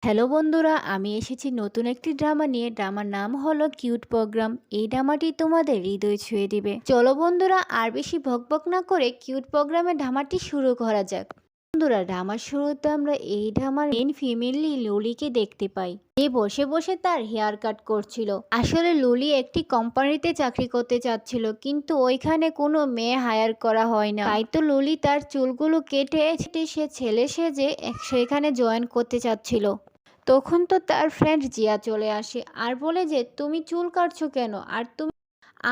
Hello বন্ধুরা, আমি এসেছি নতুন একটি ড্রামা নিয়ে। ড্রামার নাম হলো কিউট প্রোগ্রাম। এই ড্রামাটি তোমাদের হৃদয় ছুঁয়ে দিবে। চলো বন্ধুরা, আর বেশি ভকভক না করে কিউট প্রোগ্রামের ড্রামাটি শুরু করা যাক। বন্ধুরা, ড্রামার শুরুতে আমরা এই ড্রামার মেন ফিমেলি লুলিকে দেখতে পাই। সে বসে বসে তার হেয়ার কাট করছিল। আসলে লুলি একটি কোম্পানিতে চাকরি করতে চাচ্ছিল, কিন্তু ওইখানে কোনো মেয়ে হায়ার করা হয় না। তাই তো লুলি তার চুলগুলো কেটে সে ছেলে সেজে সেখানে জয়েন করতে চাচ্ছিল। তখন তো তার ফ্রেন্ড জিয়া চলে আসে আর বলে যে তুমি চুল কাটছো কেন,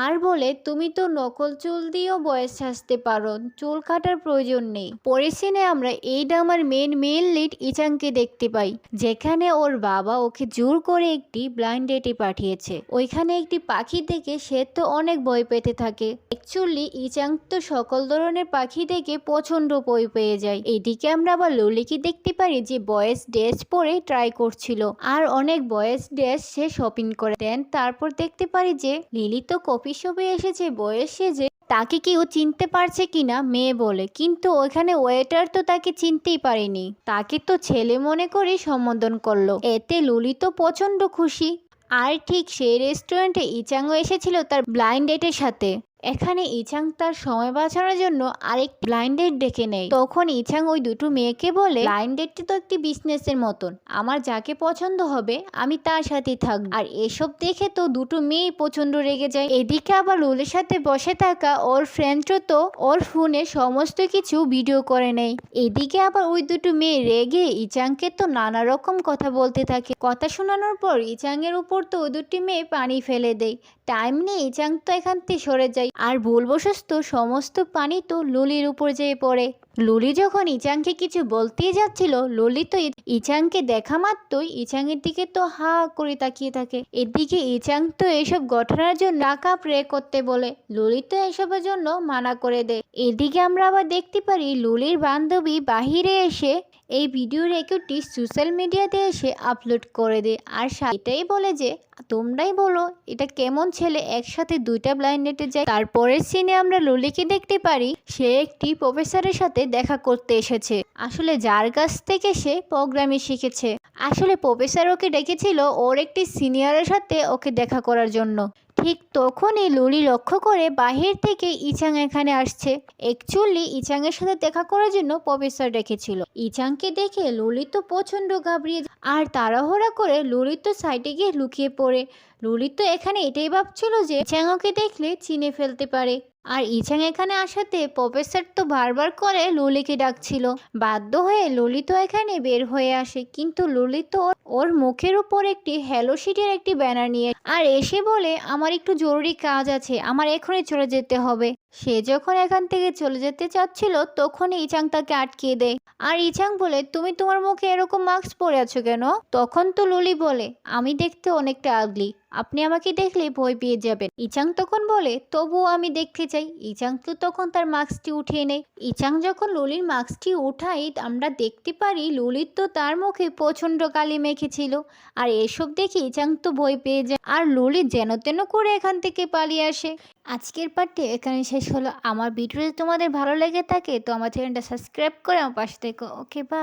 আর বলে তুমি তো নকল চুল দিয়েও বয়স সাজতে পারো, চুল কাটার প্রয়োজন নেই। পরের সিনে আমরা এই ড্রামার মেল লিড ইচাংকে দেখতে পাই, যেখানে ওর বাবা ওকে জোর করে একটি ব্লাইন্ড ডেটে পাঠিয়েছে। ওইখানে একটি পাখি দেখে সে তো অনেক ভয় পেতে থাকে। অ্যাকচুয়ালি ইচাং তো সকল ধরনের পাখি দেখে প্রচন্ড ভয় পেয়ে যায়। এদিকে আমরা আবার লুলিকে দেখতে পারি যে বয়েস ড্রেস পরে ট্রাই করছিল, আর অনেক বয়েস ড্রেস সে শপিং করে দেন। তারপর দেখতে পারি যে লিলি তো কফি শপে এসেছে বয়স সেজে, তাকে কেউ চিনতে পারছে কিনা মেয়ে বলে, কিন্তু ওইখানে ওয়েটার তো তাকে চিনতেই পারেনি, তাকে তো ছেলে মনে করে সম্বোধন করলো। এতে লুলি তো প্রচন্ড খুশি। আর ঠিক সেই রেস্টুরেন্টে ইচাংও এসেছিল তার ব্লাইন্ড ডেটের সাথে। এখানে ইচাং তার সময় বাঁচানোর জন্য আরেক ব্লাইন্ড ডেট ডেকে নেয়। তখন ইচাং ওই দুটো মেয়েকে বলে, ব্লাইন্ড ডেটটি তো একটি বিজনেসের মতন, আমার যাকে পছন্দ হবে আমি তার সাথেই থাকবো। আর এসব দেখে তো দুটো মেয়ে প্রচন্ড রেগে যায়। এদিকে আবার লুলের সাথে বসে থাকা ওর ফ্রেন্ডও তো ওর ফোনে সমস্ত কিছু ভিডিও করে নেয়। এদিকে আবার ওই দুটো মেয়ে রেগে ইচাংকে তো নানা রকম কথা বলতে থাকে। কথা শোনানোর পর ইচাং এর উপর তো ওই দুটি মেয়ে পানি ফেলে দেয়। টাইম নিয়ে ইচাং তো এখান থেকে সরে যায়, আর ভুলবশত সমস্ত পানি তো লুলির উপর যেয়ে পড়ে। লুলি যখন ইচাংকে কিছু বলতেই যাচ্ছিল, লুলি তো ইচাংকে দেখা মাত্রই ইচাংয়ের দিকে তো হা করে তাকিয়ে থাকে। এদিকে ইচাং তো এসব ঘটনার জন্য টাকা প্রে করতে বলে, লুলি তো এসবের জন্য মানা করে দেয়। এদিকে আমরা আবার দেখতে পারি লুলির বান্ধবী বাহিরে এসে এই ভিডিও রেকর্ডটি সোশ্যাল মিডিয়াতে এসে আপলোড করে দেয়, আর এটাই বলে যে তোমরাই বলো এটা কেমন ছেলে একসাথে দুইটা ব্লাইন্ড ডেটে যায়। তারপরের সিনে আমরা লুলিকে দেখতে পারি সে একটি প্রফেসরের সাথে দেখা করতে এসেছে, আসলে যার কাছ থেকে সে প্রোগ্রামিং শিখেছে। আসলে প্রফেসর ওকে ডেকেছিল ওর একটি সিনিয়রের সাথে ওকে দেখা করার জন্য। ঠিক তখনই লুলি লক্ষ্য করে বাহির থেকে ইচাং এখানে আসছে। অ্যাকচুয়ালি ইচাং এর সাথে দেখা করার জন্য প্রফেসর ডেকেছিল। ইচাংকে দেখে লুলি তো প্রচন্ড ঘাবড়িয়ে আর তাড়াহুড়া করে লুলি তো সাইডে গিয়ে লুকিয়ে পড়ে। লুলি তো এখানে এটাই ভাবছিল যে ইচাং ওকে দেখলে চিনে ফেলতে পারে। আর ইচাং এখানে আসাতে প্রফেসর তো বারবার করে লুলিকে ডাকছিল। বাধ্য হয়ে লুলি তো এখানে বের হয়ে আসে, কিন্তু লুলি তো ওর মুখের উপর একটি হ্যালো শিটের একটি ব্যানার নিয়ে আর এসে বলে আমার একটু জরুরি কাজ আছে, আমার এখনই চলে যেতে হবে। সে যখন এখান থেকে চলে যেতে চাচ্ছিল তখনই ইচাং তাকে আটকিয়ে দেয়। আর ইচাং বলে তুমি তোমার মুখে এরকম মাস্ক পরে আছো কেন? তখন তো লুলি বলে আমি দেখতে অনেকটা আগলি, আপনি আমাকে দেখলে ভয় পেয়ে যাবেন। ইচাং তখন বলে তবুও আমি দেখতে চাই। ইচাং তো তখন তার মাস্কটি উঠিয়ে নেয়। ইচাং যখন লুলির মাস্কটি উঠাই আমরা দেখতে পারি লুলির তো তার মুখে প্রচন্ড কালি মেখেছিল। আর এসব দেখে ইচাং তো ভয় পেয়ে যায়, আর লুলি যেন তেন করে এখান থেকে পালিয়ে আসে। আজকের পার্টটি এখানে শেষ হলো। আমার ভিডিও যদি তোমাদের ভালো লেগে থাকে তো আমার চ্যানেলটা সাবস্ক্রাইব করে আমার পাশে থেকো। ওকে, বাই।